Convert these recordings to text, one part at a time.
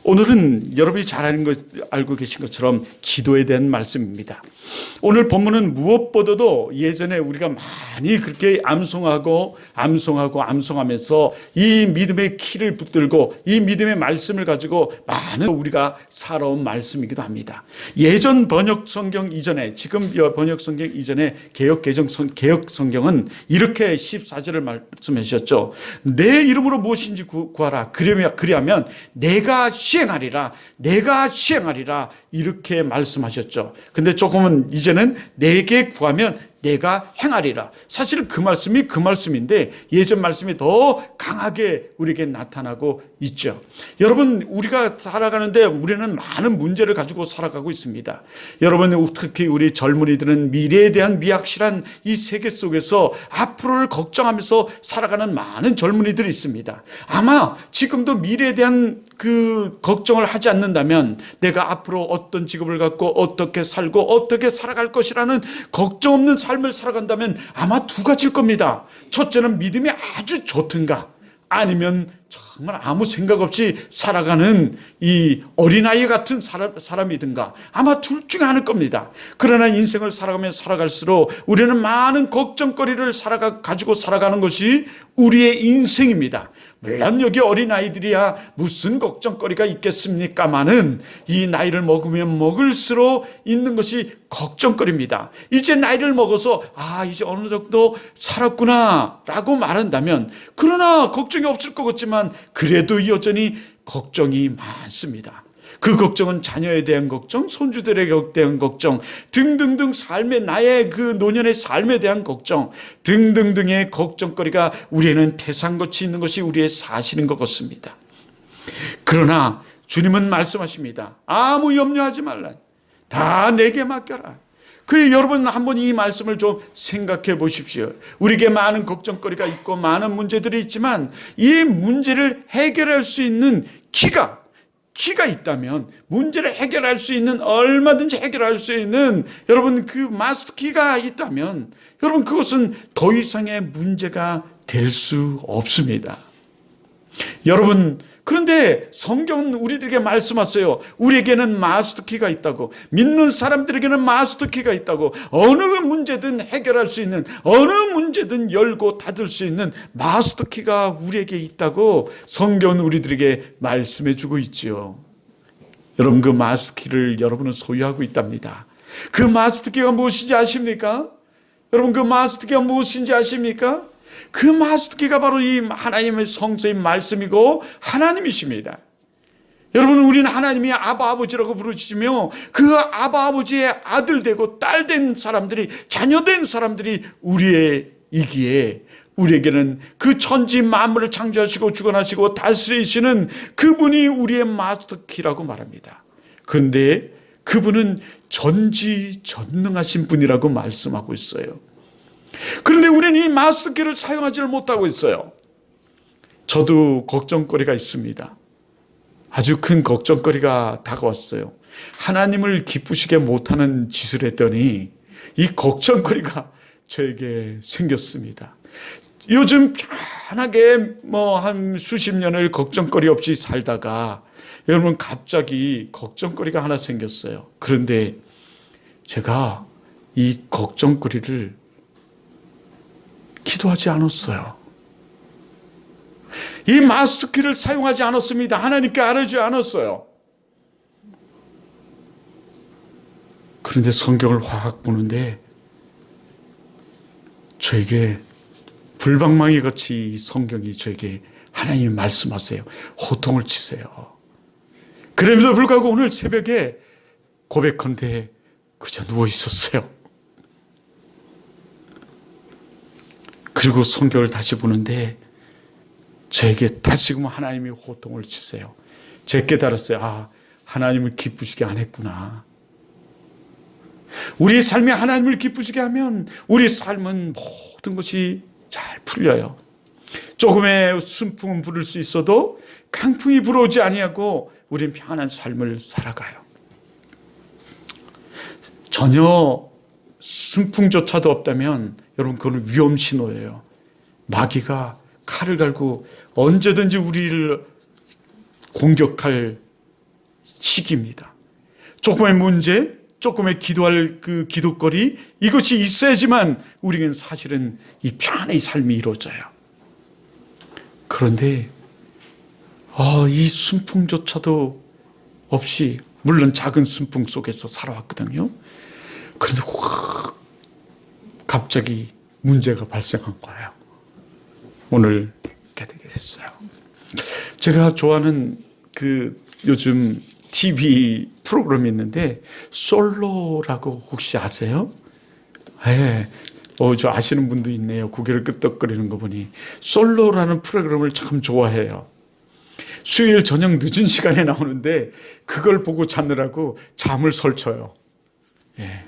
오늘은 여러분이 잘 알고 계신 것처럼 기도에 대한 말씀입니다. 오늘 본문은 무엇보다도 예전에 우리가 많이 그렇게 암송하면서 이 믿음의 키를 붙들고 이 믿음의 말씀을 가지고 많은 우리가 살아온 말씀이기도 합니다. 예전 번역 성경 이전에, 지금 번역 성경 이전에 개역 성경은 이렇게 14절을 말씀해 주셨죠. 내 이름으로 무엇인지 구하라. 그리하면 내가 시행하리라. 이렇게 말씀하셨죠. 근데 조금은 이제는 내게 구하면 내가 행하리라. 사실 그 말씀인데 예전 말씀이 더 강하게 우리에게 나타나고 있죠. 여러분, 우리가 살아가는데 우리는 많은 문제를 가지고 살아가고 있습니다. 여러분, 특히 우리 젊은이들은 미래에 대한 미확실한 이 세계 속에서 앞으로를 걱정하면서 살아가는 많은 젊은이들이 있습니다. 아마 지금도 미래에 대한 그 걱정을 하지 않는다면 내가 앞으로 어떤 직업을 갖고 어떻게 살고 어떻게 살아갈 것이라는 걱정 없는 삶을 살아간다면 아마 두 가지일 겁니다. 첫째는 믿음이 아주 좋든가, 아니면 정말 아무 생각 없이 살아가는 이 어린아이 같은 사람이든가, 아마 둘 중에 하나일 겁니다. 그러나 인생을 살아가면 살아갈수록 우리는 많은 걱정거리를 가지고 살아가는 것이 우리의 인생입니다. 물론 여기 어린아이들이야 무슨 걱정거리가 있겠습니까마는 이 나이를 먹으면 먹을수록 있는 것이 걱정거리입니다. 이제 나이를 먹어서 이제 어느 정도 살았구나 라고 말한다면, 그러나 걱정이 없을 것 같지만 그래도 여전히 걱정이 많습니다. 그 걱정은 자녀에 대한 걱정, 손주들에 대한 걱정 등등등, 나의 그 노년의 삶에 대한 걱정 등등등의 걱정거리가 우리에는 태산같이 있는 것이 우리의 사실인 것 같습니다. 그러나 주님은 말씀하십니다. 아무 염려하지 말라. 다 내게 맡겨라. 여러분 한번 이 말씀을 좀 생각해 보십시오. 우리에게 많은 걱정거리가 있고 많은 문제들이 있지만 이 문제를 해결할 수 있는 키가 있다면, 문제를 해결할 수 있는, 얼마든지 해결할 수 있는 여러분 그 마스터 키가 있다면 여러분 그것은 더 이상의 문제가 될 수 없습니다. 여러분, 그런데 성경은 우리들에게 말씀하세요. 우리에게는 마스터키가 있다고, 믿는 사람들에게는 마스터키가 있다고, 어느 문제든 해결할 수 있는, 어느 문제든 열고 닫을 수 있는 마스터키가 우리에게 있다고 성경은 우리들에게 말씀해 주고 있지요. 여러분, 그 마스터키를 여러분은 소유하고 있답니다. 그 마스터키가 무엇인지 아십니까? 여러분, 그 마스터키가 무엇인지 아십니까? 그 마스터키가 바로 이 하나님의 성서의 말씀이고 하나님이십니다. 여러분, 우리는 하나님이 아버지라고 부르시며 그 아버지의 아들 되고 딸 된 사람들이, 자녀 된 사람들이 우리이기에 우리에게는 그 천지 만물을 창조하시고 주관하시고 다스리시는 그분이 우리의 마스터키라고 말합니다. 그런데 그분은 전지전능하신 분이라고 말씀하고 있어요. 그런데 우리는 이 마스터키를 사용하지를 못하고 있어요. 저도 걱정거리가 있습니다. 아주 큰 걱정거리가 다가왔어요. 하나님을 기쁘시게 못하는 짓을 했더니 이 걱정거리가 저에게 생겼습니다. 요즘 편하게 한 수십 년을 걱정거리 없이 살다가 여러분 갑자기 걱정거리가 하나 생겼어요. 그런데 제가 이 걱정거리를 기도하지 않았어요. 이 마스터키를 사용하지 않았습니다. 하나님께 아뢰지 않았어요. 그런데 성경을 확 보는데 저에게 불방망이 같이 이 성경이 저에게 하나님이 말씀하세요. 호통을 치세요. 그럼에도 불구하고 오늘 새벽에 고백한데 그저 누워 있었어요. 그리고 성경을 다시 보는데 저에게 다시금 하나님이 호통을 치세요. 제가 깨달았어요. 하나님을 기쁘시게 안 했구나. 우리 삶에 하나님을 기쁘시게 하면 우리 삶은 모든 것이 잘 풀려요. 조금의 순풍은 불을 수 있어도 강풍이 불어오지 아니하고 우리는 평안한 삶을 살아가요. 전혀 순풍조차도 없다면 여러분 그거는 위험 신호예요. 마귀가 칼을 갈고 언제든지 우리를 공격할 시기입니다. 조금의 문제, 조금의 기도할 그 기도거리, 이것이 있어야지만 우리는 사실은 이 평안의 삶이 이루어져요. 그런데 이 순풍조차도 없이, 물론 작은 순풍 속에서 살아왔거든요. 그런데 확 갑자기 문제가 발생한 거예요. 오늘 이렇게 되게 됐어요. 제가 좋아하는 그 요즘 TV 프로그램이 있는데 솔로라고 혹시 아세요? 네. 저 아시는 분도 있네요. 고개를 끄덕거리는 거 보니. 솔로라는 프로그램을 참 좋아해요. 수요일 저녁 늦은 시간에 나오는데 그걸 보고 자느라고 잠을 설쳐요. 예.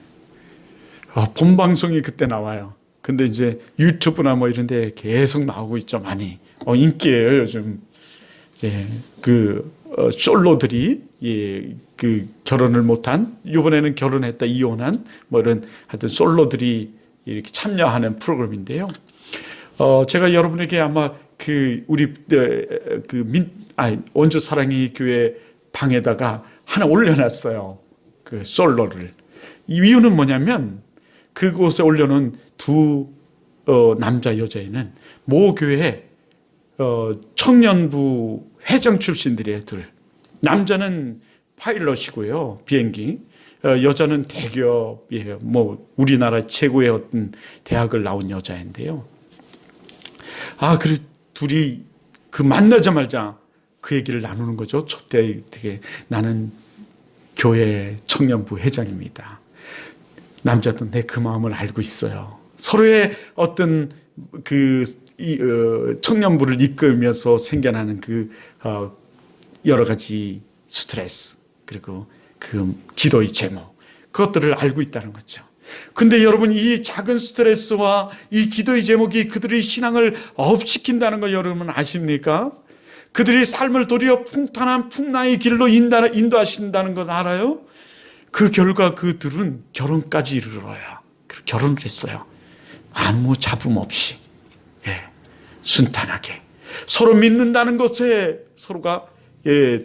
본 방송이 그때 나와요. 근데 이제 유튜브나 뭐 이런 데 계속 나오고 있죠, 많이. 인기예요, 요즘. 이제 솔로들이, 그 결혼을 못한, 이번에는 결혼했다 이혼한 뭐 이런 하여튼 솔로들이 이렇게 참여하는 프로그램인데요. 제가 여러분에게 아마 우리 원주 사랑의 교회 방에다가 하나 올려놨어요. 그 솔로를. 이 이유는 뭐냐면 그곳에 올려놓은 두 남자 여자애는 모 교회 청년부 회장 출신들이에요. 둘. 남자는 파일럿이고요, 비행기. 여자는 대기업이에요. 뭐 우리나라 최고의 어떤 대학을 나온 여자인데요. 그래 둘이 만나자마자 그 얘기를 나누는 거죠. 저때 되게 나는 교회 청년부 회장입니다. 남자도 내 그 마음을 알고 있어요. 서로의 어떤 청년부를 이끌면서 생겨나는 여러 가지 스트레스, 그리고 기도의 제목, 그것들을 알고 있다는 거죠. 근데 여러분, 이 작은 스트레스와 이 기도의 제목이 그들의 신앙을 업시킨다는 거 여러분 아십니까? 그들의 삶을 도리어 풍탄한 풍랑의 길로 인도하신다는 것 알아요? 그 결과 그들은 결혼까지 이르러요. 결혼을 했어요. 아무 잡음 없이, 순탄하게. 서로 믿는다는 것에 서로가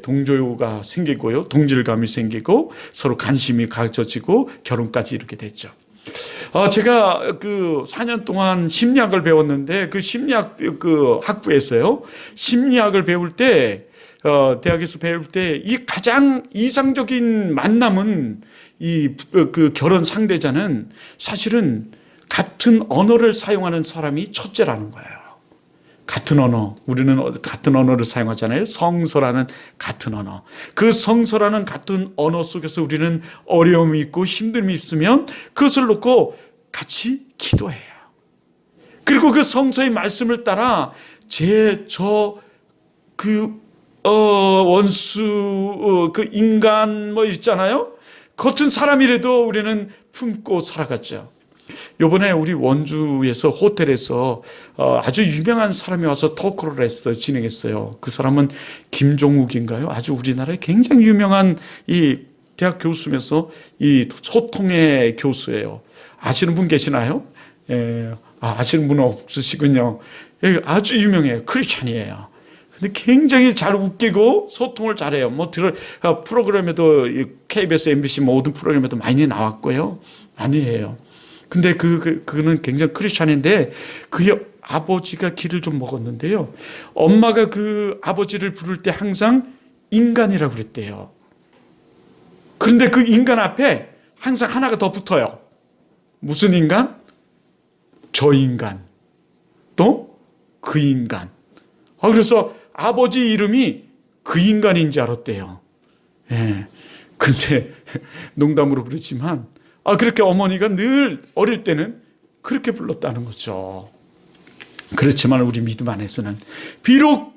동조가 생기고요, 동질감이 생기고 서로 관심이 가져지고 결혼까지 이렇게 됐죠. 제가 4년 동안 심리학을 배웠는데 그 심리학 학부에서요, 심리학을 배울 때 대학에서 배울 때 이 가장 이상적인 만남은 결혼 상대자는 사실은 같은 언어를 사용하는 사람이 첫째라는 거예요. 같은 언어, 우리는 같은 언어를 사용하잖아요. 성서라는 같은 언어. 그 성서라는 같은 언어 속에서 우리는 어려움이 있고 힘듦이 있으면 그것을 놓고 같이 기도해요. 그리고 그 성서의 말씀을 따라 원수, 인간 뭐 있잖아요. 겉은 사람이라도 우리는 품고 살아갔죠. 요번에 우리 원주에서 호텔에서 아주 유명한 사람이 와서 토크를 진행했어요. 그 사람은 김종욱인가요? 아주 우리나라에 굉장히 유명한 이 대학 교수면서 이 소통의 교수예요. 아시는 분 계시나요? 아시는 분은 없으시군요. 아주 유명해요. 크리스찬이에요. 근데 굉장히 잘 웃기고 소통을 잘해요. 프로그램에도 KBS, MBC 모든 프로그램에도 많이 나왔고요. 많이 해요. 근데 그는 굉장히 크리스찬인데 그의 아버지가 기를 좀 먹었는데요. 엄마가 그 아버지를 부를 때 항상 인간이라고 그랬대요. 그런데 그 인간 앞에 항상 하나가 더 붙어요. 무슨 인간? 저 인간. 또 그 인간. 그래서 아버지 이름이 그 인간인 줄 알았대요. 근데 농담으로 그렇지만 그렇게 어머니가 늘 어릴 때는 그렇게 불렀다는 거죠. 그렇지만 우리 믿음 안에서는 비록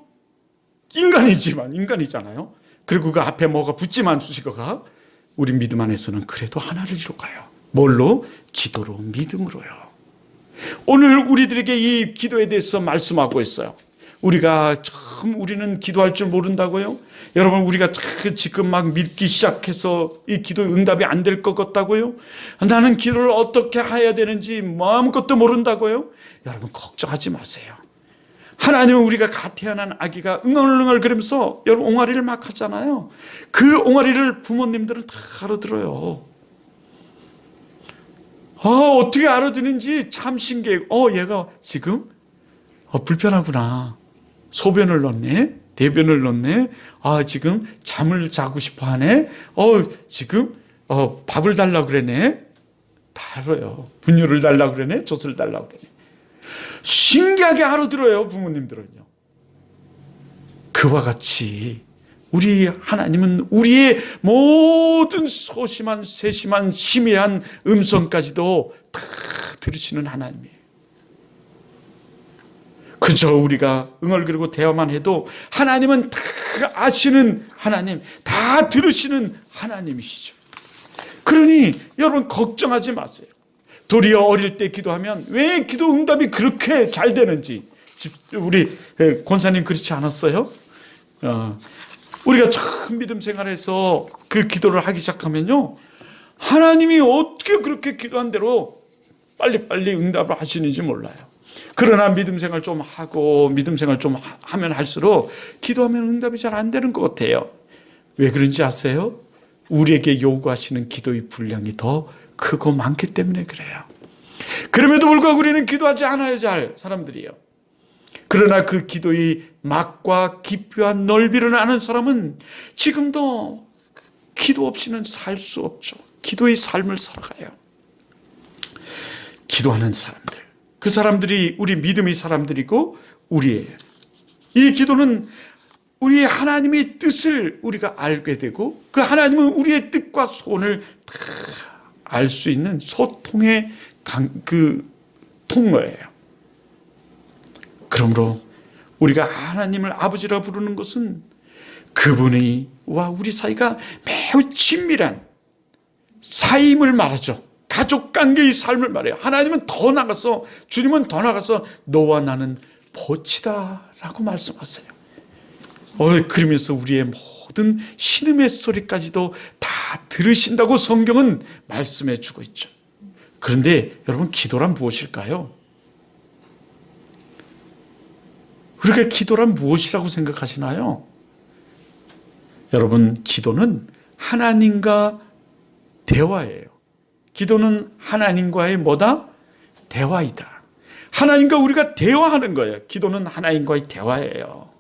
인간이지만 인간이잖아요. 그리고 그 앞에 뭐가 붙지만 수식어가 우리 믿음 안에서는 그래도 하나를 이루어가요. 뭘로? 기도로, 믿음으로요. 오늘 우리들에게 이 기도에 대해서 말씀하고 있어요. 우리는 기도할 줄 모른다고요? 여러분, 우리가 지금 막 믿기 시작해서 이 기도의 응답이 안 될 것 같다고요? 나는 기도를 어떻게 해야 되는지 아무것도 모른다고요? 여러분, 걱정하지 마세요. 하나님은 우리가 갓 태어난 아기가 응얼응얼 그러면서 여러분 옹알이를 막 하잖아요. 그 옹알이를 부모님들은 다 알아들어요. 어떻게 알아듣는지 참 신기해요. 얘가 지금 불편하구나. 소변을 넣네. 대변을 넣네. 지금 잠을 자고 싶어 하네. 지금 밥을 달라고 그러네. 다 알아요. 분유를 달라고 그러네. 젖을 달라고 그러네. 신기하게 알아들어요, 부모님들은요. 그와 같이 우리 하나님은 우리의 모든 소심한 세심한 심의한 음성까지도 다 들으시는 하나님이에요. 그저 우리가 응얼거리고 대화만 해도 하나님은 다 아시는 하나님, 다 들으시는 하나님이시죠. 그러니 여러분 걱정하지 마세요. 도리어 어릴 때 기도하면 왜 기도 응답이 그렇게 잘 되는지, 우리 권사님 그렇지 않았어요? 우리가 처음 믿음 생활에서 그 기도를 하기 시작하면요, 하나님이 어떻게 그렇게 기도한 대로 빨리빨리 응답을 하시는지 몰라요. 그러나 믿음 생활 좀 하고 믿음 생활 좀 하면 할수록 기도하면 응답이 잘 안 되는 것 같아요. 왜 그런지 아세요? 우리에게 요구하시는 기도의 분량이 더 크고 많기 때문에 그래요. 그럼에도 불구하고 우리는 기도하지 않아요, 잘 사람들이요. 그러나 그 기도의 막과 깊이와 넓이를 아는 사람은 지금도 기도 없이는 살 수 없죠. 기도의 삶을 살아가요. 기도하는 사람들, 그 사람들이 우리 믿음의 사람들이고 우리예요. 이 기도는 우리의 하나님의 뜻을 우리가 알게 되고 그 하나님은 우리의 뜻과 소원을 다 알 수 있는 소통의 그 통로예요. 그러므로 우리가 하나님을 아버지라 부르는 것은 그분이와 우리 사이가 매우 친밀한 사임을 말하죠. 가족관계의 삶을 말해요. 하나님은 더 나가서, 주님은 더 나가서 너와 나는 보치다라고 말씀하세요. 그러면서 우리의 모든 신음의 소리까지도 다 들으신다고 성경은 말씀해 주고 있죠. 그런데 여러분, 기도란 무엇일까요? 우리가 기도란 무엇이라고 생각하시나요? 여러분, 기도는 하나님과 대화예요. 기도는 하나님과의 뭐다? 대화이다. 하나님과 우리가 대화하는 거예요. 기도는 하나님과의 대화예요.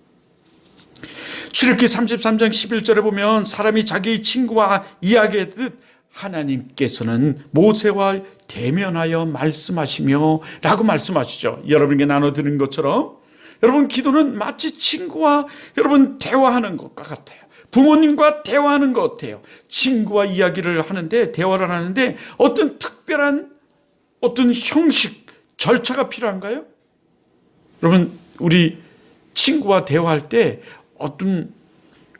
출애굽기 33장 11절에 보면 사람이 자기 친구와 이야기하듯 하나님께서는 모세와 대면하여 말씀하시며 라고 말씀하시죠. 여러분에게 나눠드린 것처럼 여러분, 기도는 마치 친구와 여러분 대화하는 것과 같아요. 부모님과 대화하는 것 같아요. 친구와 이야기를 하는데, 대화를 하는데 어떤 특별한 어떤 형식, 절차가 필요한가요? 여러분, 우리 친구와 대화할 때 어떤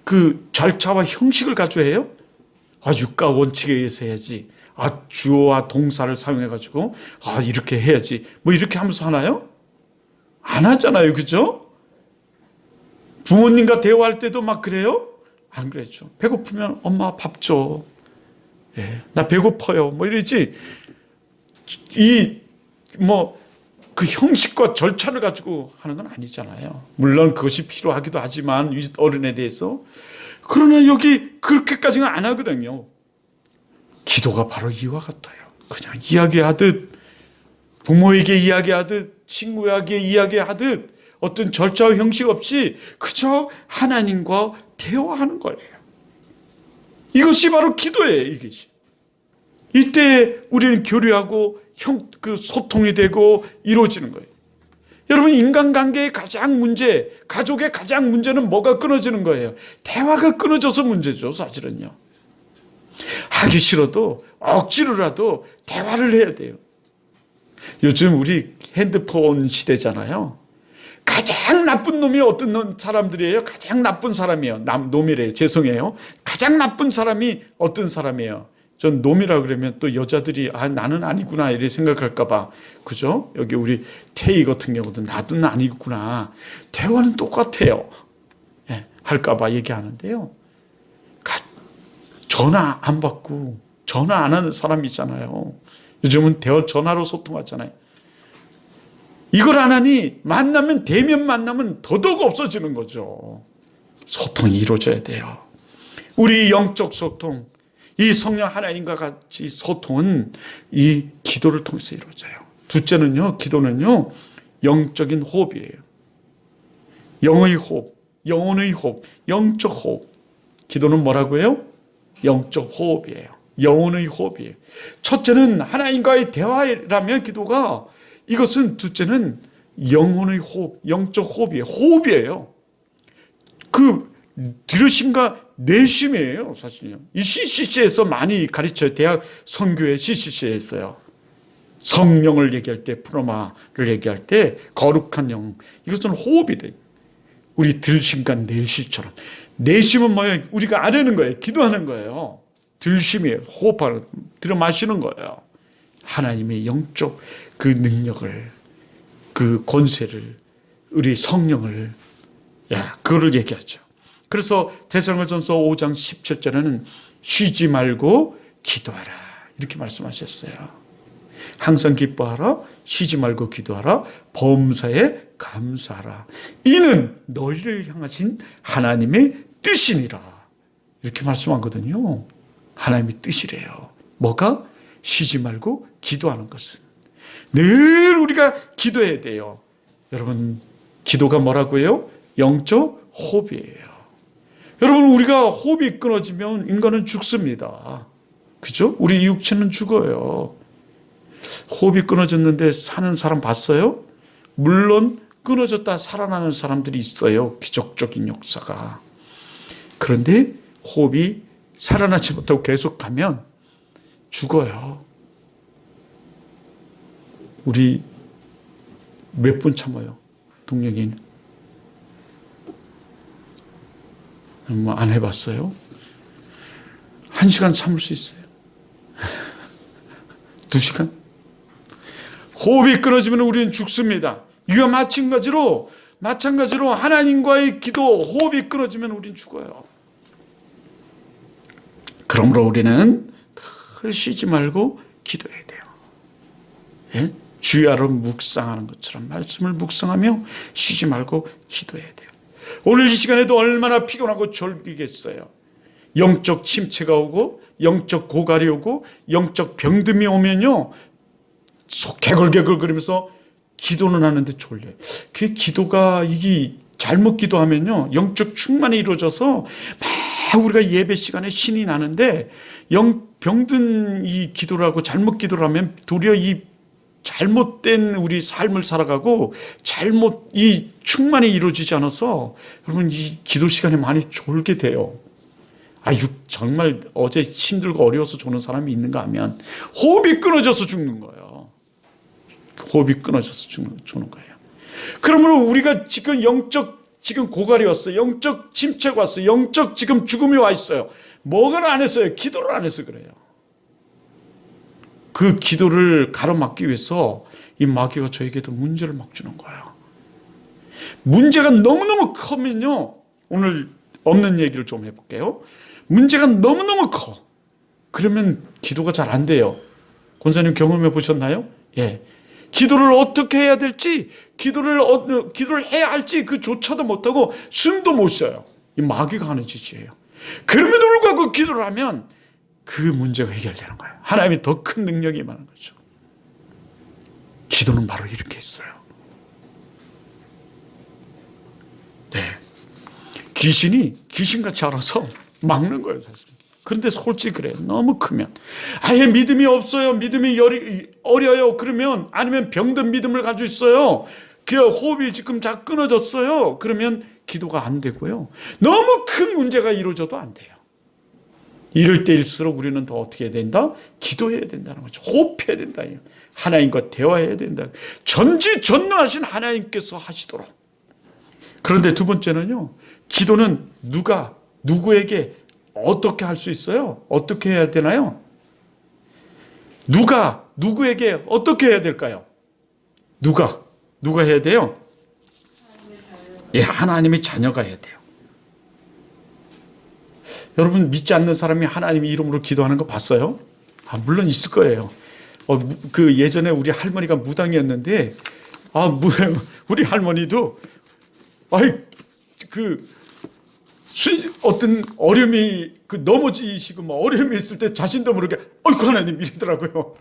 그 절차와 형식을 가지고 해요? 육가 원칙에 의해서 해야지. 주어와 동사를 사용해가지고 이렇게 해야지. 뭐 이렇게 하면서 하나요? 안 하잖아요. 그죠? 부모님과 대화할 때도 막 그래요? 안 그랬죠. 배고프면 엄마 밥 줘. 나 배고파요. 뭐 이러지. 그 형식과 절차를 가지고 하는 건 아니잖아요. 물론 그것이 필요하기도 하지만 어른에 대해서. 그러나 여기 그렇게까지는 안 하거든요. 기도가 바로 이와 같아요. 그냥 이야기하듯, 부모에게 이야기하듯, 친구에게 이야기하듯 어떤 절차와 형식 없이 그저 하나님과 대화하는 거예요. 이것이 바로 기도예요. 이것이. 이때 우리는 교류하고 소통이 되고 이루어지는 거예요. 여러분, 인간관계의 가장 문제, 가족의 가장 문제는 뭐가 끊어지는 거예요? 대화가 끊어져서 문제죠, 사실은요. 하기 싫어도 억지로라도 대화를 해야 돼요. 요즘 우리 핸드폰 시대잖아요. 가장 나쁜 놈이 어떤 사람들이에요? 가장 나쁜 사람이에요. 놈이래요. 죄송해요. 가장 나쁜 사람이 어떤 사람이에요? 전 놈이라 그러면 또 여자들이 나는 아니구나 이렇게 생각할까봐, 그죠? 여기 우리 태희 같은 경우도 나도 아니구나. 대화는 똑같아요. 할까봐 얘기하는데요. 전화 안 받고 전화 안 하는 사람이 있잖아요. 요즘은 전화로 소통하잖아요. 이걸 안 하니 만나면 대면 만나면 더더욱 없어지는 거죠. 소통이 이루어져야 돼요. 우리 영적 소통, 이 성령 하나님과 같이 소통은 이 기도를 통해서 이루어져요. 둘째는요, 기도는요, 영적인 호흡이에요. 영의 호흡, 영혼의 호흡, 영적 호흡. 기도는 뭐라고요? 영적 호흡이에요. 영혼의 호흡이에요. 첫째는 하나님과의 대화라면 기도가, 이것은 둘째는 영혼의 호흡, 영적 호흡이에요. 호흡이에요. 그 들으심과 내심이에요, 사실요. 이 CCC에서 많이 가르쳐요. 대학 선교의 CCC에서요. 성령을 얘기할 때, 프로마를 얘기할 때 거룩한 영, 이것은 호흡이 돼요. 우리 들심과 내심처럼. 내심은 뭐예요? 우리가 아뢰는 거예요. 기도하는 거예요. 들심이에요. 호흡하는, 들어 마시는 거예요. 하나님의 영적 그 능력을, 그 권세를, 우리 성령을, 그거를 얘기하죠. 그래서 데살로니가전서 5장 17절에는 쉬지 말고 기도하라, 이렇게 말씀하셨어요. 항상 기뻐하라, 쉬지 말고 기도하라, 범사에 감사하라. 이는 너희를 향하신 하나님의 뜻이니라, 이렇게 말씀하거든요. 하나님의 뜻이래요. 뭐가? 쉬지 말고 기도하는 것은. 늘 우리가 기도해야 돼요. 여러분, 기도가 뭐라고요? 영적 호흡이에요. 여러분, 우리가 호흡이 끊어지면 인간은 죽습니다. 그죠? 우리 육체는 죽어요. 호흡이 끊어졌는데 사는 사람 봤어요? 물론 끊어졌다 살아나는 사람들이 있어요. 기적적인 역사가. 그런데 호흡이 살아나지 못하고 계속 가면 죽어요. 우리 몇 분 참아요? 동력인. 뭐 안 해봤어요? 1시간 참을 수 있어요. 2시간? 호흡이 끊어지면 우리는 죽습니다. 이와 마찬가지로 하나님과의 기도, 호흡이 끊어지면 우리는 죽어요. 그러므로 우리는 늘 쉬지 말고 기도해야 돼요. 예? 주야로 묵상하는 것처럼 말씀을 묵상하며 쉬지 말고 기도해야 돼요. 오늘 이 시간에도 얼마나 피곤하고 졸리겠어요. 영적 침체가 오고, 영적 고갈이 오고, 영적 병듦이 오면요, 개걸개걸거리면서 기도는 하는데 졸려요. 그 기도가, 이게 잘못 기도하면요, 영적 충만이 이루어져서 막 우리가 예배 시간에 신이 나는데, 병든 이 기도를 하고 잘못 기도를 하면 도리어 이 잘못된 우리 삶을 살아가고 잘못 이 충만이 이루어지지 않아서 여러분 이 기도 시간에 많이 졸게 돼요. 정말 어제 힘들고 어려워서 조는 사람이 있는가 하면 호흡이 끊어져서 죽는 거예요. 호흡이 끊어져서 죽는 거예요. 그러므로 우리가 지금 지금 고갈이 왔어요. 영적 침체가 왔어요. 영적 지금 죽음이 와 있어요. 뭐가 안 했어요? 기도를 안 해서 그래요. 그 기도를 가로막기 위해서 이 마귀가 저에게도 문제를 막 주는 거예요. 문제가 너무너무 크면요, 오늘 없는 얘기를 좀 해볼게요. 문제가 너무너무 커. 그러면 기도가 잘 안 돼요. 권사님 경험해 보셨나요? 예. 기도를 어떻게 해야 될지, 기도를 해야 할지 그조차도 못하고 숨도 못 쉬어요. 이 마귀가 하는 짓이에요. 그럼에도 불구하고 기도를 하면 그 문제가 해결되는 거예요. 하나님이 더 큰 능력이 임하는 거죠. 기도는 바로 이렇게 있어요. 네. 귀신이 귀신같이 알아서 막는 거예요, 사실. 그런데 솔직히 그래요. 너무 크면. 아예 믿음이 없어요. 믿음이 어려요. 그러면, 아니면 병든 믿음을 가지고 있어요. 그 호흡이 지금 다 끊어졌어요. 그러면 기도가 안 되고요. 너무 큰 문제가 이루어져도 안 돼요. 이럴 때일수록 우리는 더 어떻게 해야 된다? 기도해야 된다는 거죠. 호흡해야 된다. 하나님과 대화해야 된다. 전지전능하신 하나님께서 하시도록. 그런데 두 번째는요, 기도는 누구에게 어떻게 할 수 있어요? 어떻게 해야 되나요? 누구에게 어떻게 해야 될까요? 누가 해야 돼요? 예, 하나님의 자녀가 해야 돼요. 여러분, 믿지 않는 사람이 하나님의 이름으로 기도하는 거 봤어요? 물론 있을 거예요. 그 예전에 우리 할머니가 무당이었는데 우리 할머니도, 아이, 어떤 어려움이, 넘어지시고, 어려움이 있을 때 자신도 모르게, 어이구, 하나님, 이러더라고요.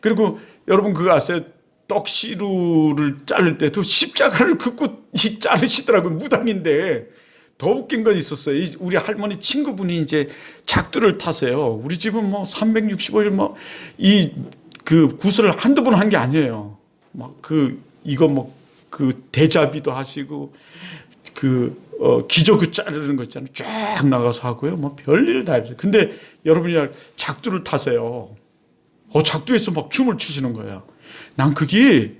그리고 여러분 그거 아세요? 떡시루를 자를 때도 십자가를 긋고 자르시더라고요. 무당인데. 더 웃긴 건 있었어요. 우리 할머니 친구분이 이제 작두를 타세요. 우리 집은 365일 구슬을 한두 번 한 게 아니에요. 대자비도 하시고, 기저귀 자르는 거 있잖아요. 쫙 나가서 하고요. 별일 다 했어요. 근데 여러분이 작두를 타세요. 작두에서 춤을 추시는 거예요. 난 그게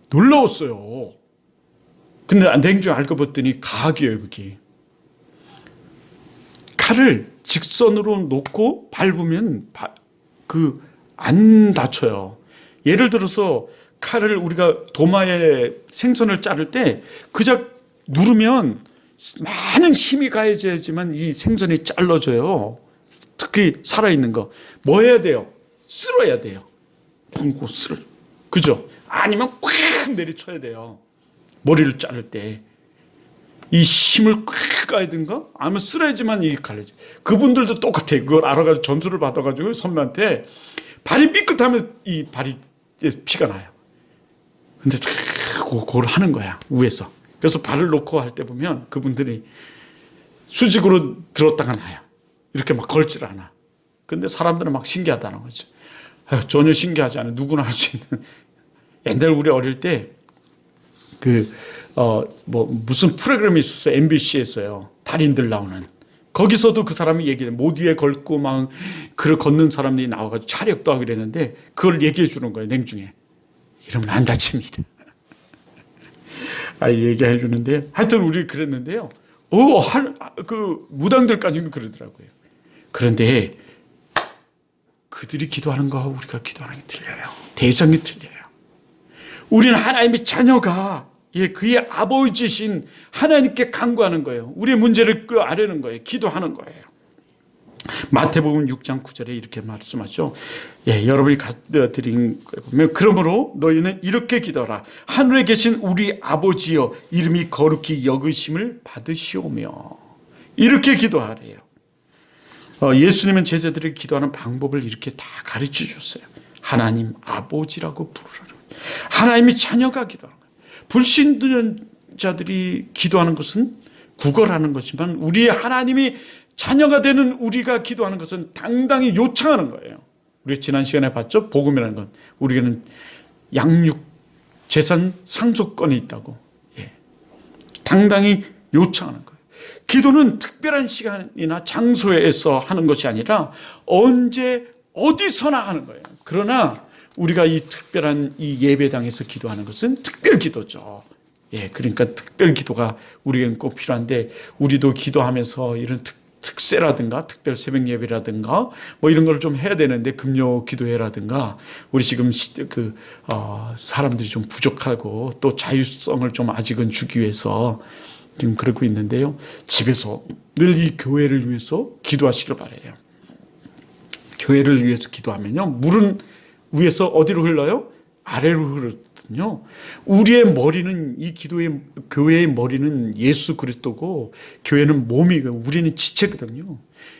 놀라웠어요. 근데 냉주 알고 봤더니 가학이에요, 그게. 칼을 직선으로 놓고 밟으면 안 다쳐요. 예를 들어서 칼을 우리가 도마에 생선을 자를 때 그저 누르면 많은 힘이 가해져야지만 이 생선이 잘라져요. 특히 살아있는 거. 뭐 해야 돼요? 쓸어야 돼요. 펑고 그죠? 아니면 꽉 내리쳐야 돼요. 머리를 자를 때. 이 힘을 꽉 가야든가 아니면 쓸어야지만 이게 갈려져. 그분들도 똑같아요. 그걸 알아가지고 점수를 받아가지고 선배한테 발이 삐끗하면 이 발이 피가 나요. 근데 그걸 하는 거야, 위에서. 그래서 발을 놓고 할 때 보면 그분들이 수직으로 들었다가 나요. 이렇게 막 걸질 않아. 근데 사람들은 막 신기하다는 거죠. 전혀 신기하지 않아요. 누구나 할 수 있는. 옛날 우리 어릴 때 무슨 프로그램이 있었어요. MBC에서요. 달인들 나오는. 거기서도 그 사람이 얘기해요. 못 위에 걸고 막 글을 걷는 사람들이 나와가지고 차력도 하고 이랬는데 그걸 얘기해 주는 거예요. 냉중에. 이러면 안 다칩니다. 얘기해 주는데 하여튼 우리 그랬는데요. 무당들까지는 그러더라고요. 그런데 그들이 기도하는 거와 우리가 기도하는 게 틀려요. 대상이 틀려요. 우리는 하나님의 자녀가 그의 아버지신 하나님께 간구하는 거예요. 우리의 문제를 끄아뢰는 거예요. 기도하는 거예요. 마태복음 6장 9절에 이렇게 말씀하죠. 여러분이 드린 거 보면 그러므로 너희는 이렇게 기도하라. 하늘에 계신 우리 아버지여 이름이 거룩히 여기심을 받으시오며 이렇게 기도하래요. 예수님은 제자들이 기도하는 방법을 이렇게 다 가르쳐 줬어요. 하나님 아버지라고 부르라. 하나님의 자녀가 기도하는 거예요. 불신자들이 기도하는 것은 구걸하는 것이지만 우리의 하나님이 자녀가 되는 우리가 기도하는 것은 당당히 요청하는 거예요. 우리 지난 시간에 봤죠? 복음이라는 건 우리에게는 양육, 재산 상속권이 있다고. 당당히 요청하는 거예요. 기도는 특별한 시간이나 장소에서 하는 것이 아니라 언제 어디서나 하는 거예요. 그러나 우리가 이 특별한 이 예배당에서 기도하는 것은 특별 기도죠. 그러니까 특별 기도가 우리에게는 꼭 필요한데 우리도 기도하면서 이런 특세라든가 특별 새벽 예배라든가 이런 걸 좀 해야 되는데 금요 기도회라든가 우리 지금 사람들이 좀 부족하고 또 자율성을 좀 아직은 주기 위해서 지금 그러고 있는데요. 집에서 늘 이 교회를 위해서 기도하시길 바라요. 교회를 위해서 기도하면요. 물은 위에서 어디로 흘러요? 아래로 흐르거든요. 우리의 머리는 교회의 머리는 예수 그리스도고 교회는 몸이고 우리는 지체거든요.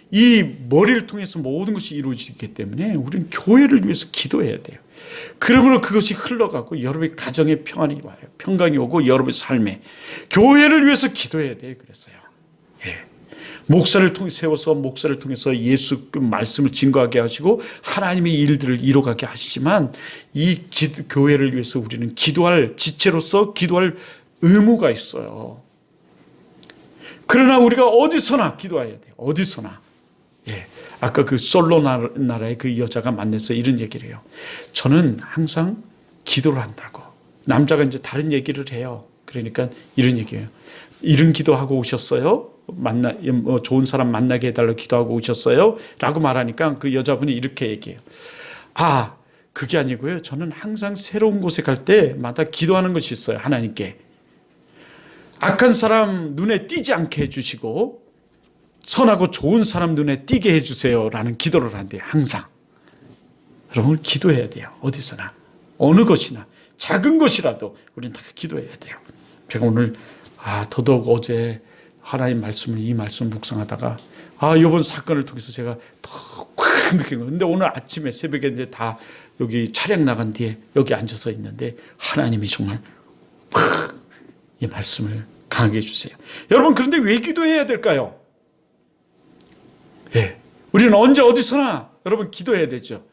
이 머리를 통해서 모든 것이 이루어지기 때문에 우리는 교회를 위해서 기도해야 돼요. 그러므로 그것이 흘러가고 여러분의 가정에 평안이 와요. 평강이 오고 여러분의 삶에 교회를 위해서 기도해야 돼요. 그래서요. 목사를 세워서 목사를 통해서 예수 그 말씀을 증거하게 하시고 하나님의 일들을 이뤄가게 하시지만 이 교회를 위해서 우리는 기도할 지체로서 기도할 의무가 있어요. 그러나 우리가 어디서나 기도해야 돼요. 어디서나. 아까 솔로 나라의 그 여자가 만나서 이런 얘기를 해요. 저는 항상 기도를 한다고. 남자가 이제 다른 얘기를 해요. 그러니까 이런 얘기예요. 이런 기도하고 오셨어요? 좋은 사람 만나게 해달라고 기도하고 오셨어요? 라고 말하니까 그 여자분이 이렇게 얘기해요. 그게 아니고요. 저는 항상 새로운 곳에 갈 때마다 기도하는 것이 있어요. 하나님께. 악한 사람 눈에 띄지 않게 해주시고 선하고 좋은 사람 눈에 띄게 해주세요. 라는 기도를 한대요. 항상. 여러분 기도해야 돼요. 어디서나. 어느 것이나. 작은 것이라도 우리는 다 기도해야 돼요. 제가 오늘 더더욱 어제 하나님 말씀을 이 말씀을 묵상하다가 이번 사건을 통해서 제가 더 꽉 느낀 거예요. 근데 오늘 아침에 새벽에 이제 다 여기 차량 나간 뒤에 여기 앉아서 있는데 하나님이 정말 이 말씀을 강하게 해주세요. 여러분, 그런데 왜 기도해야 될까요? 예, 우리는 언제 어디서나 여러분 기도해야 되죠.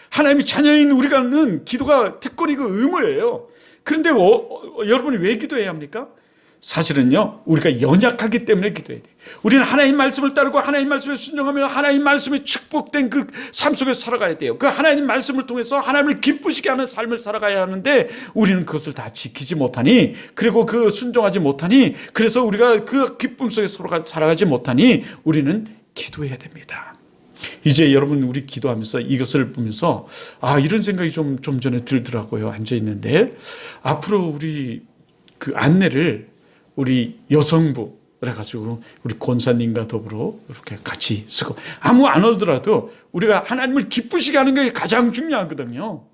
하나님이 자녀인 우리가는 기도가 특권이고 의무예요. 그런데 여러분이 왜 기도해야 합니까? 사실은요, 우리가 연약하기 때문에 기도해야 돼요. 우리는 하나님 말씀을 따르고 하나님 말씀에 순종하며 하나님 말씀에 축복된 그 삶 속에 살아가야 돼요. 그 하나님 말씀을 통해서 하나님을 기쁘시게 하는 삶을 살아가야 하는데 우리는 그것을 다 지키지 못하니, 그리고 그 순종하지 못하니, 그래서 우리가 그 기쁨 속에 살아가지 못하니 우리는 기도해야 됩니다. 이제 여러분, 우리 기도하면서 이것을 보면서 이런 생각이 좀 전에 들더라고요. 앉아 있는데 앞으로 우리 그 안내를 우리 여성부 그래가지고 우리 권사님과 더불어 이렇게 같이 쓰고, 아무 안 오더라도 우리가 하나님을 기쁘시게 하는 게 가장 중요하거든요.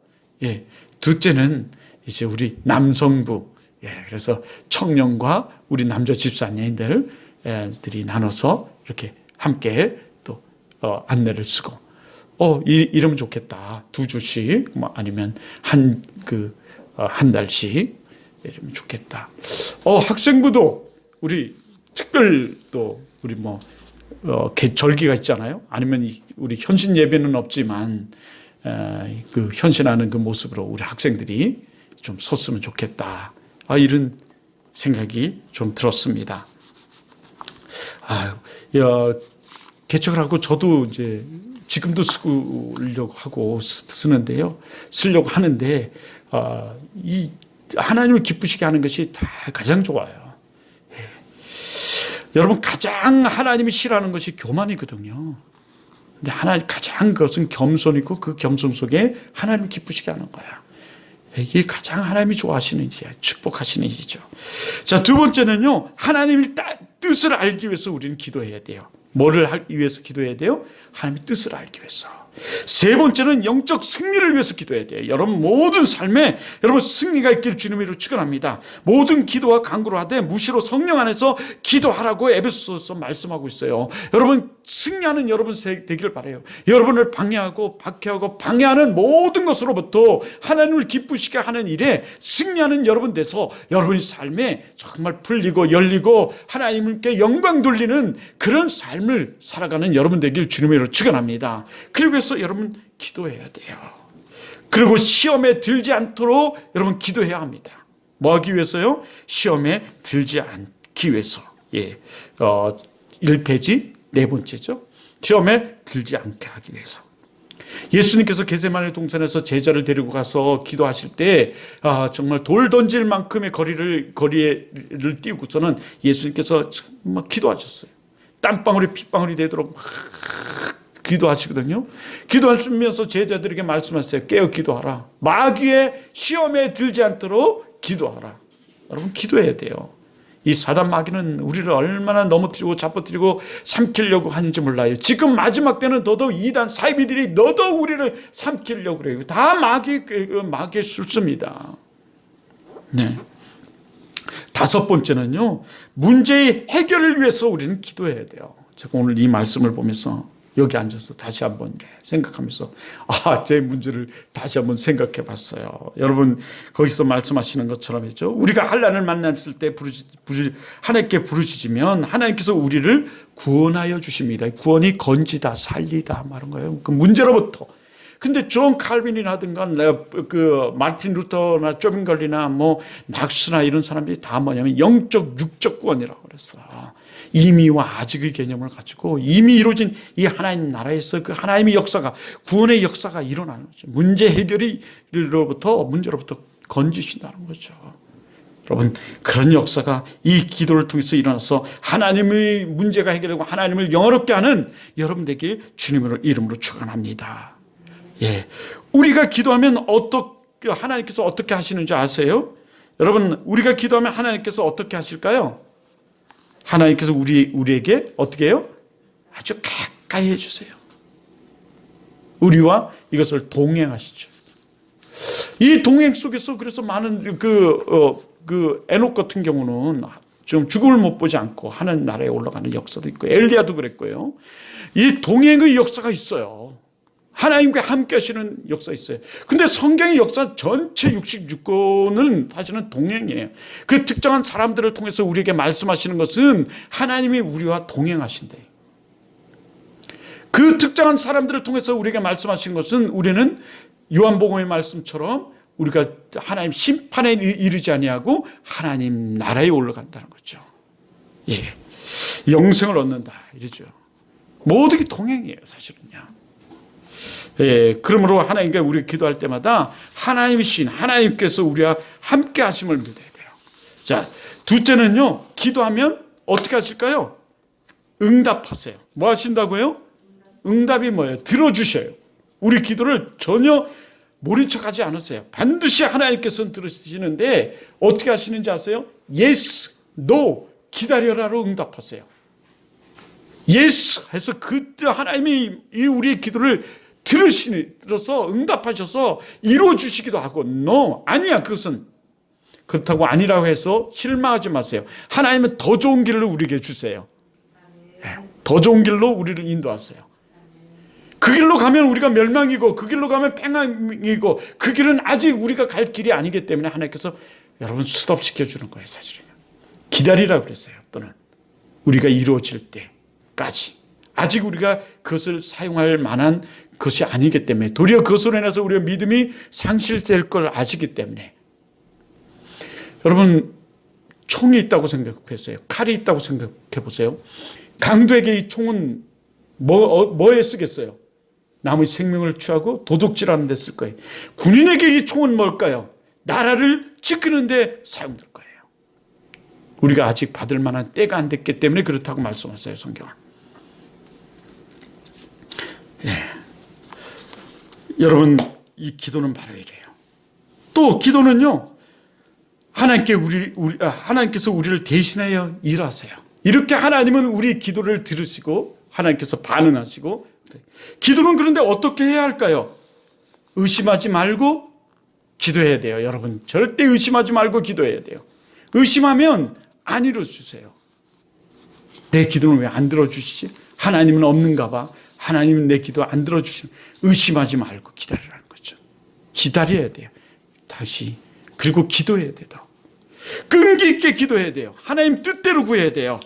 예, 둘째는 이제 우리 남성부, 그래서 청년과 우리 남자 집사님들이 나눠서 이렇게 함께 또 안내를 쓰고, 이러면 좋겠다. 2주씩 아니면 한 달씩 이러면 좋겠다. 학생부도 우리 특별 또 우리 절기가 있잖아요. 아니면 우리 현신 예배는 없지만 그 현신하는 그 모습으로 우리 학생들이 좀 섰으면 좋겠다. 이런 생각이 좀 들었습니다. 개척을 하고 저도 이제 지금도 쓰려고 하고 쓰는데요. 쓰려고 하는데 이 하나님을 기쁘시게 하는 것이 다 가장 좋아요. 여러분, 가장 하나님이 싫어하는 것이 교만이거든요. 근데 가장 그것은 겸손이고 그 겸손 속에 하나님을 기쁘시게 하는 거야. 이게 가장 하나님이 좋아하시는 일이야. 축복하시는 일이죠. 자, 두 번째는요, 하나님의 뜻을 알기 위해서 우리는 기도해야 돼요. 뭐를 하기 위해서 기도해야 돼요? 하나님의 뜻을 알기 위해서. 세 번째는 영적 승리를 위해서 기도해야 돼요. 여러분, 모든 삶에 여러분 승리가 있기를 주님으로 축원합니다. 모든 기도와 간구를 하되 무시로 성령 안에서 기도하라고 에베소서 말씀하고 있어요. 여러분, 승리하는 여러분 되기를 바라요. 여러분을 방해하고 박해하고 방해하는 모든 것으로부터 하나님을 기쁘시게 하는 일에 승리하는 여러분 돼서 여러분의 삶에 정말 풀리고 열리고 하나님께 영광 돌리는 그런 삶을 살아가는 여러분 되길 주님으로 축원합니다. 그리고 해서 여러분 기도해야 돼요. 그리고 시험에 들지 않도록 여러분 기도해야 합니다. 뭐 하기 위해서요? 시험에 들지 않기 위해서. 1페이지 네 번째죠. 시험에 들지 않게 하기 위해서. 예수님께서 겟세마네 동산에서 제자를 데리고 가서 기도하실 때 정말 돌 던질 만큼의 거리를 띄우고서는 예수님께서 막 기도하셨어요. 땀방울이 핏방울이 되도록 막 기도하시거든요. 기도하시면서 제자들에게 말씀하세요. 깨어 기도하라. 마귀의 시험에 들지 않도록 기도하라. 여러분, 기도해야 돼요. 이 사단 마귀는 우리를 얼마나 넘어뜨리고 잡아뜨리고 삼키려고 하는지 몰라요. 지금 마지막 때는 더더욱 이단 사이비들이 더더욱 우리를 삼키려고 그래요. 다 마귀의 술수입니다. 네. 다섯 번째는요, 문제의 해결을 위해서 우리는 기도해야 돼요. 제가 오늘 이 말씀을 보면서 여기 앉아서 다시 한번 생각하면서 제 문제를 다시 한번 생각해 봤어요. 여러분, 거기서 말씀하시는 것처럼 했죠. 우리가 환난을 만났을 때 하나님께 부르짖으면 하나님께서 우리를 구원하여 주십니다. 구원이 건지다 살리다 말한 거예요. 그 문제로부터. 근데 존 칼빈이라든가 마틴 루터나 쪼빙걸리나 낙스나 이런 사람들이 다 뭐냐면 영적 육적 구원이라고 그랬어. 이미와 아직의 개념을 가지고 이미 이루어진 이 하나님 나라에서 그 하나님의 역사가, 구원의 역사가 일어나는 거죠. 문제 문제로부터 건지신다는 거죠. 여러분, 그런 역사가 이 기도를 통해서 일어나서 하나님의 문제가 해결되고 하나님을 영화롭게 하는 여러분 되길 주님의 이름으로 축원합니다. 우리가 기도하면 하나님께서 어떻게 하시는지 아세요? 여러분, 우리가 기도하면 하나님께서 어떻게 하실까요? 하나님께서 우리에게 어떻게 해요? 아주 가까이 해주세요. 우리와 이것을 동행하시죠. 이 동행 속에서 그래서 많은 그 에녹 같은 경우는 좀 죽음을 못 보지 않고 하는 나라에 올라가는 역사도 있고, 엘리야도 그랬고요. 이 동행의 역사가 있어요. 하나님과 함께 하시는 역사 있어요. 근데 성경의 역사 전체 66권은 사실은 동행이에요. 그 특정한 사람들을 통해서 우리에게 말씀하시는 것은 하나님이 우리와 동행하신대요. 그 특정한 사람들을 통해서 우리에게 말씀하시는 것은 우리는 요한복음의 말씀처럼 우리가 하나님 심판에 이르지 아니하고 하나님 나라에 올라간다는 거죠. 예, 영생을 얻는다 이러죠. 모든 게 동행이에요, 사실은요. 예, 그러므로 하나님께 우리 기도할 때마다 하나님이신 하나님께서 우리와 함께 하심을 믿어야 돼요. 자, 둘째는요, 기도하면 어떻게 하실까요? 응답하세요. 뭐 하신다고요? 응답이 뭐예요? 들어주셔요. 우리 기도를 전혀 모른 척하지 않으세요. 반드시 하나님께서는 들으시는데 어떻게 하시는지 아세요? Yes, No, 기다려라로 응답하세요. Yes 해서 그때 하나님이 우리의 기도를 들어서 응답하셔서 이루어주시기도 하고, No, 아니야 그것은. 그렇다고 아니라고 해서 실망하지 마세요. 하나님은 더 좋은 길을 우리에게 주세요. 더 좋은 길로 우리를 인도하세요. 그 길로 가면 우리가 멸망이고 그 길로 가면 평안이고 그 길은 아직 우리가 갈 길이 아니기 때문에 하나님께서 여러분 스톱시켜 주는 거예요. 사실은 기다리라 그랬어요. 또는 우리가 이루어질 때까지 아직 우리가 그것을 사용할 만한 것이 아니기 때문에, 도리어 그것으로 인해서 우리의 믿음이 상실될 걸 아시기 때문에. 여러분, 총이 있다고 생각했어요. 칼이 있다고 생각해 보세요. 강도에게 이 총은 뭐에 쓰겠어요? 남의 생명을 취하고 도둑질하는 데 쓸 거예요. 군인에게 이 총은 뭘까요? 나라를 지키는 데 사용될 거예요. 우리가 아직 받을 만한 때가 안 됐기 때문에 그렇다고 말씀하세요, 성경은. 예. 여러분, 이 기도는 바로 이래요. 또 기도는요, 하나님께서 우리를 대신하여 일하세요. 이렇게 하나님은 우리 기도를 들으시고 하나님께서 반응하시고. 기도는 그런데 어떻게 해야 할까요? 의심하지 말고 기도해야 돼요. 여러분, 절대 의심하지 말고 기도해야 돼요. 의심하면 안 이루어주세요. 내 기도는 왜 안 들어주시지? 하나님은 없는가 봐. 하나님은 내 기도 안 들어주시는. 의심하지 말고 기다리라는 거죠. 기다려야 돼요. 다시. 그리고 기도해야 돼요. 끈기 있게 기도해야 돼요. 하나님 뜻대로 구해야 돼요.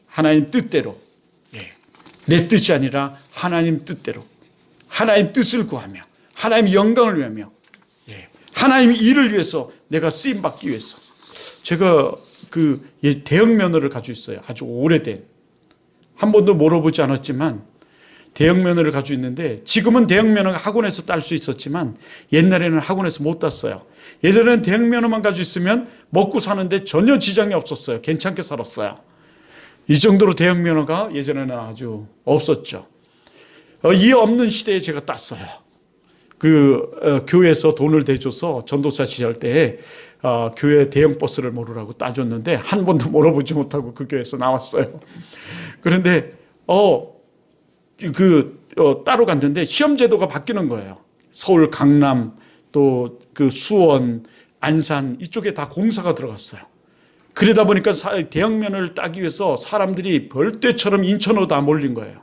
하나님 뜻대로. 예. 내 뜻이 아니라 하나님 뜻대로. 하나님 뜻을 구하며 하나님 영광을 위하며, 예. 하나님 일을 위해서 내가 쓰임받기 위해서. 제가 대형 면허를 가지고 있어요. 아주 오래된. 한 번도 몰아보지 않았지만 대형 면허를 가지고 있는데, 지금은 대형 면허가 학원에서 딸 수 있었지만 옛날에는 학원에서 못 땄어요. 예전에는 대형 면허만 가지고 있으면 먹고 사는데 전혀 지장이 없었어요. 괜찮게 살았어요. 이 정도로 대형 면허가 예전에는 아주 없었죠. 이 없는 시대에 제가 땄어요. 교회에서 돈을 대줘서 전도사 시절 때에 교회 대형 버스를 몰으라고 따줬는데 한 번도 몰아보지 못하고 그 교회에서 나왔어요. 그런데 따로 갔는데 시험 제도가 바뀌는 거예요. 서울, 강남, 또 수원, 안산 이쪽에 다 공사가 들어갔어요. 그러다 보니까 대형면허를 따기 위해서 사람들이 벌떼처럼 인천으로 다 몰린 거예요.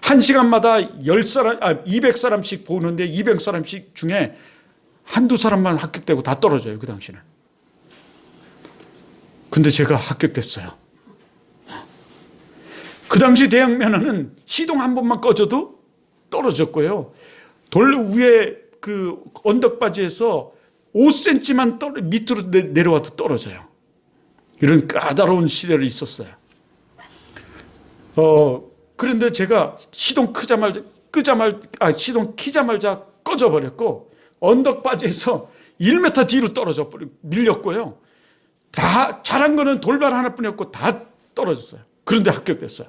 한 시간마다 200사람씩 보는데 200사람씩 중에 한두 사람만 합격되고 다 떨어져요. 그 당시는. 근데 제가 합격됐어요. 그 당시 대형면허는 시동 한 번만 꺼져도 떨어졌고요. 돌 위에 언덕바지에서 5cm만 밑으로 내려와도 떨어져요. 이런 까다로운 시대를 있었어요. 그런데 제가 시동 키자마자 꺼져버렸고, 언덕바지에서 1m 뒤로 밀렸고요. 다 잘한 거는 돌발 하나뿐이었고 다 떨어졌어요. 그런데 합격됐어요.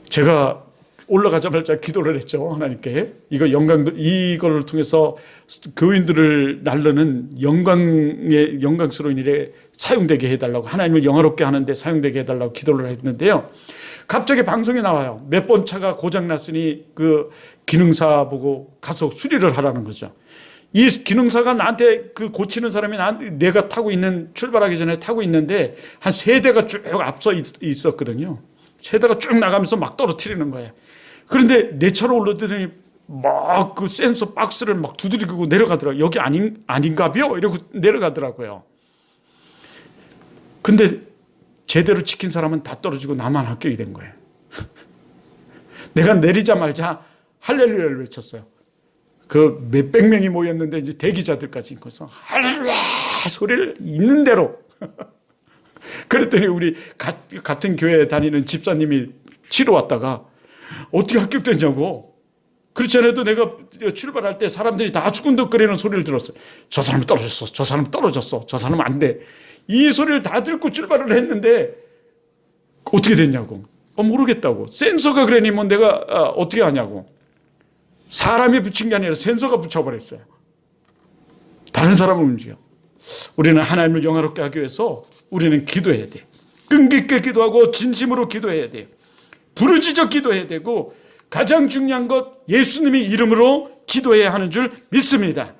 제가 올라가자마자 기도를 했죠. 하나님께. 이걸 통해서 교인들을 날르는 영광스러운 일에 사용되게 해달라고, 하나님을 영화롭게 하는데 사용되게 해달라고 기도를 했는데요. 갑자기 방송이 나와요. 몇 번 차가 고장났으니 그 기능사 보고 가서 수리를 하라는 거죠. 이 기능사가 나한테 그 고치는 사람이 내가 타고 있는, 출발하기 전에 타고 있는데 한 세 대가 쭉 앞서 있었거든요. 세 대가 쭉 나가면서 막 떨어뜨리는 거예요. 그런데 내 차로 올라오더니 막 그 센서 박스를 막 두드리고 내려가더라고요. 여기 아닌가벼? 이러고 내려가더라고요. 근데 제대로 지킨 사람은 다 떨어지고 나만 합격이 된 거예요. 내가 내리자마자 할렐루야를 외쳤어요. 그 몇백 명이 모였는데 이제 대기자들까지 있어서 할렐루야 소리를 있는 대로. 그랬더니 우리 같은 교회에 다니는 집사님이 치러 왔다가 어떻게 합격됐냐고. 그렇지 않아도 내가 출발할 때 사람들이 다 죽은덕거리는 소리를 들었어요. 저 사람 떨어졌어. 저 사람 떨어졌어. 저 사람 안 돼. 이 소리를 다 듣고 출발을 했는데 어떻게 됐냐고. 모르겠다고. 센서가 그러니 뭐 내가 어떻게 하냐고. 사람이 붙인 게 아니라 센서가 붙여버렸어요. 다른 사람을 움직여. 우리는 하나님을 영화롭게 하기 위해서 우리는 기도해야 돼. 끈기있게 기도하고 진심으로 기도해야 돼요. 부르짖어 기도해야 되고 가장 중요한 것 예수님의 이름으로 기도해야 하는 줄 믿습니다.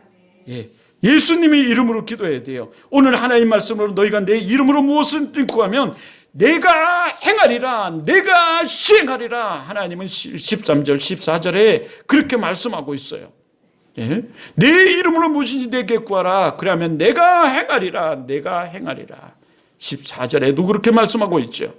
예. 예수님의 이름으로 기도해야 돼요. 오늘 하나님 말씀으로 너희가 내 이름으로 무엇을 구하면 내가 행하리라, 내가 시행하리라. 하나님은 13절 14절에 그렇게 말씀하고 있어요. 예? 내 이름으로 무엇인지 내게 구하라. 그러면 내가 행하리라, 내가 행하리라. 14절에도 그렇게 말씀하고 있죠.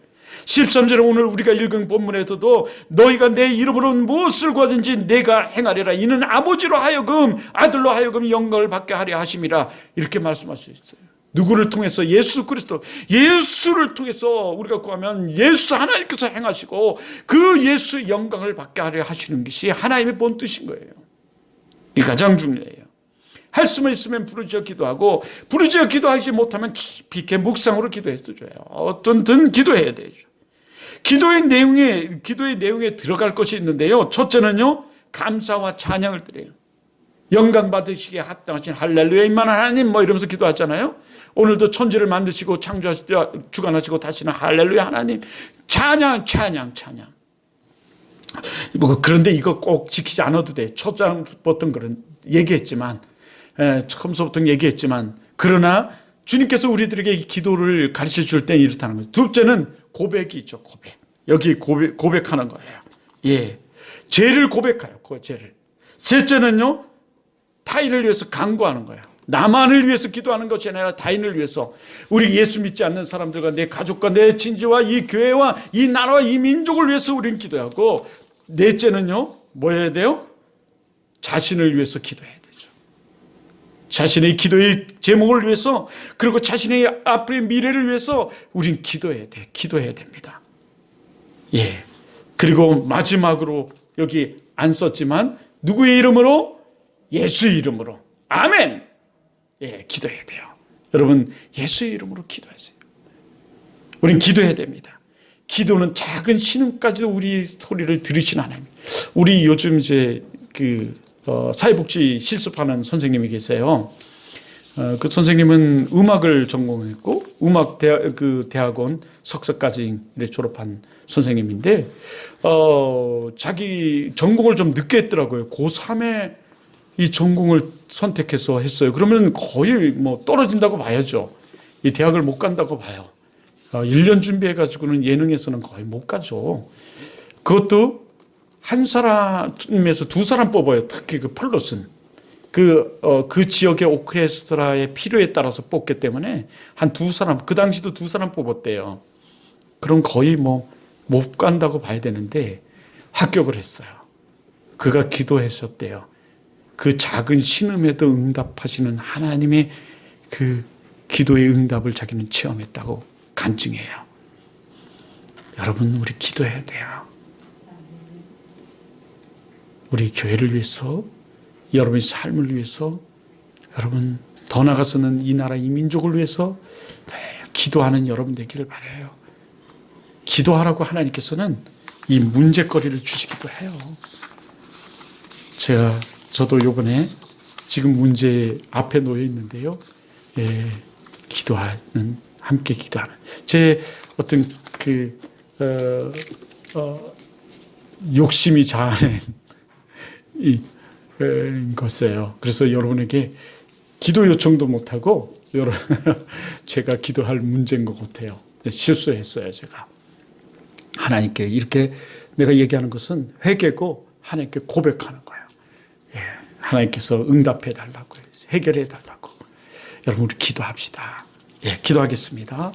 13절에 오늘 우리가 읽은 본문에서도 너희가 내 이름으로 무엇을 구하든지 내가 행하리라. 이는 아버지로 하여금 아들로 하여금 영광을 받게 하려 하심이라. 이렇게 말씀할 수 있어요. 누구를 통해서? 예수 그리스도. 예수를 통해서 우리가 구하면 예수 하나님께서 행하시고 그 예수의 영광을 받게 하려 하시는 것이 하나님의 본 뜻인 거예요. 이 가장 중요해요. 할 수만 있으면 부르짖어 기도하고 부르짖어 기도하지 못하면 깊이 있게 묵상으로 기도해도 줘요. 어떤든 기도해야 되죠. 기도의 내용에 들어갈 것이 있는데요. 첫째는요, 감사와 찬양을 드려요. 영광 받으시기에 합당하신 할렐루야 임만한 하나님 뭐 이러면서 기도하잖아요. 오늘도 천지를 만드시고 창조하시고 주관하시고 다시는 할렐루야 하나님 찬양. 그런데 이거 꼭 지키지 않아도 돼. 처음부터 그런 얘기했지만 그러나 주님께서 우리들에게 기도를 가르쳐 줄 때 이렇다는 거예요. 둘째는 고백이 있죠. 여기 고백하는 거예요. 예, 죄를 고백해요. 그 죄를. 셋째는요, 타인을 위해서 간구하는 거예요. 나만을 위해서 기도하는 것이 아니라 타인을 위해서. 우리 예수 믿지 않는 사람들과 내 가족과 내 친지와 이 교회와 이 나라와 이 민족을 위해서 우리는 기도하고, 넷째는요, 뭐 해야 돼요? 자신을 위해서 기도해야 되죠. 자신의 기도의 제목을 위해서, 그리고 자신의 앞의 미래를 위해서 우린 기도해야 됩니다. 예. 그리고 마지막으로 여기 안 썼지만 누구의 이름으로? 예수의 이름으로. 아멘. 예, 기도해야 돼요. 여러분, 예수의 이름으로 기도하세요. 우린 기도해야 됩니다. 기도는 작은 신음까지도 우리 소리를 들으시는 하나님. 우리 요즘 이제 사회복지 실습하는 선생님이 계세요. 그 선생님은 음악을 전공했고 음악 대학원 석사까지 졸업한 선생님인데 자기 전공을 좀 늦게 했더라고요. 고3에 이 전공을 선택해서 했어요. 그러면 거의 뭐 떨어진다고 봐야죠. 이 대학을 못 간다고 봐요. 1년 준비해가지고는 예능에서는 거의 못 가죠. 그것도 한 사람에서 두 사람 뽑아요. 특히 그 플러스는. 그 지역의 오케스트라의 필요에 따라서 뽑기 때문에 한 두 사람, 그 당시도 두 사람 뽑았대요. 그럼 거의 뭐 못 간다고 봐야 되는데 합격을 했어요. 그가 기도했었대요. 그 작은 신음에도 응답하시는 하나님의 그 기도의 응답을 자기는 체험했다고 간증해요. 여러분, 우리 기도해야 돼요. 우리 교회를 위해서, 여러분의 삶을 위해서, 여러분 더 나아가서는 이 나라 이 민족을 위해서 기도하는 여러분 되기를 바라요. 기도하라고 하나님께서는 이 문제거리를 주시기도 해요. 저도 이번에 지금 문제 앞에 놓여 있는데요. 예, 함께 기도하는 제 어떤 욕심이 자아낸 이 것이에요. 그래서 여러분에게 기도 요청도 못하고 제가 기도할 문제인 것 같아요. 실수했어요, 제가. 하나님께 이렇게 내가 얘기하는 것은 회개고 하나님께 고백하는 거예요. 예, 하나님께서 응답해 달라고, 해결해 달라고. 여러분 우리 기도합시다. 예, 기도하겠습니다.